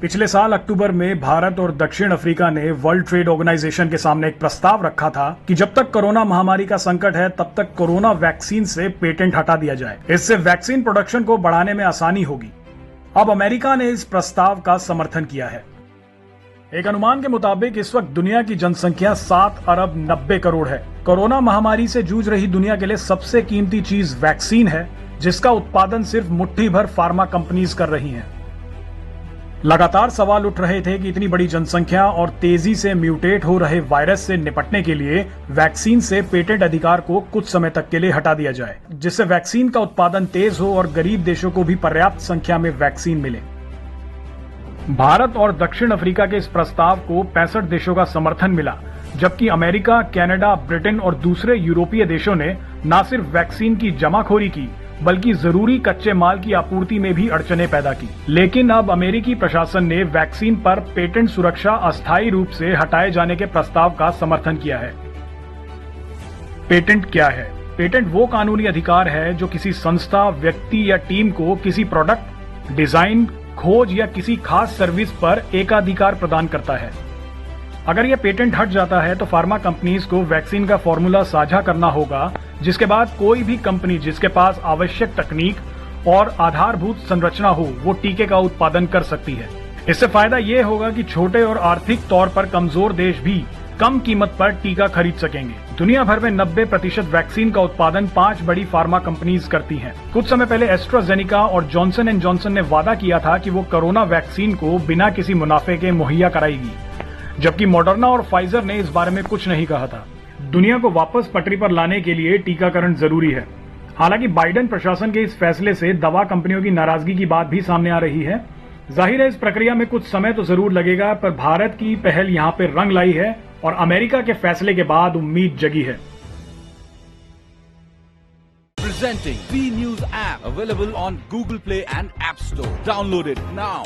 पिछले साल अक्टूबर में भारत और दक्षिण अफ्रीका ने वर्ल्ड ट्रेड ऑर्गेनाइजेशन के सामने एक प्रस्ताव रखा था कि जब तक कोरोना महामारी का संकट है तब तक कोरोना वैक्सीन से पेटेंट हटा दिया जाए। इससे वैक्सीन प्रोडक्शन को बढ़ाने में आसानी होगी। अब अमेरिका ने इस प्रस्ताव का समर्थन किया है। एक अनुमान के मुताबिक इस वक्त दुनिया की जनसंख्या 7 अरब 90 करोड़ है। कोरोना महामारी से जूझ रही दुनिया के लिए सबसे कीमती चीज वैक्सीन है, जिसका उत्पादन सिर्फ मुट्ठी भर फार्मा कंपनीज कर रही हैं। लगातार सवाल उठ रहे थे कि इतनी बड़ी जनसंख्या और तेजी से म्यूटेट हो रहे वायरस से निपटने के लिए वैक्सीन से पेटेंट अधिकार को कुछ समय तक के लिए हटा दिया जाए, जिससे वैक्सीन का उत्पादन तेज हो और गरीब देशों को भी पर्याप्त संख्या में वैक्सीन मिले। भारत और दक्षिण अफ्रीका के इस प्रस्ताव को 65 देशों का समर्थन मिला, जबकि अमेरिका, कनाडा, ब्रिटेन और दूसरे यूरोपीय देशों ने न सिर्फ वैक्सीन की जमाखोरी की बल्कि जरूरी कच्चे माल की आपूर्ति में भी अड़चनें पैदा की। लेकिन अब अमेरिकी प्रशासन ने वैक्सीन पर पेटेंट सुरक्षा अस्थायी रूप से हटाए जाने के प्रस्ताव का समर्थन किया है। पेटेंट क्या है? पेटेंट वो कानूनी अधिकार है जो किसी संस्था, व्यक्ति या टीम को किसी प्रोडक्ट, डिजाइन, खोज या किसी खास सर्विस पर एकाधिकार प्रदान करता है। अगर यह पेटेंट हट जाता है तो फार्मा कंपनीज को वैक्सीन का फॉर्मूला साझा करना होगा, जिसके बाद कोई भी कंपनी जिसके पास आवश्यक तकनीक और आधारभूत संरचना हो वो टीके का उत्पादन कर सकती है। इससे फायदा ये होगा कि छोटे और आर्थिक तौर पर कमजोर देश भी कम कीमत पर टीका खरीद सकेंगे। दुनिया भर में 90% वैक्सीन का उत्पादन 5 बड़ी फार्मा कंपनीज करती हैं। कुछ समय पहले एस्ट्राजेनिका और जॉनसन एंड जॉनसन ने वादा किया था कि वो कोरोना वैक्सीन को बिना किसी मुनाफे के मुहैया कराएगी, जबकि मॉडर्ना और फाइजर ने इस बारे में कुछ नहीं कहा था। दुनिया को वापस पटरी पर लाने के लिए टीकाकरण जरूरी है। हालांकि बाइडेन प्रशासन के इस फैसले से दवा कंपनियों की नाराजगी की बात भी सामने आ रही है। जाहिर है इस प्रक्रिया में कुछ समय तो जरूर लगेगा, पर भारत की पहल यहाँ पे रंग लाई है और अमेरिका के फैसले के बाद उम्मीद जगी है। Presenting V News app available on Google Play and App Store. Download it now.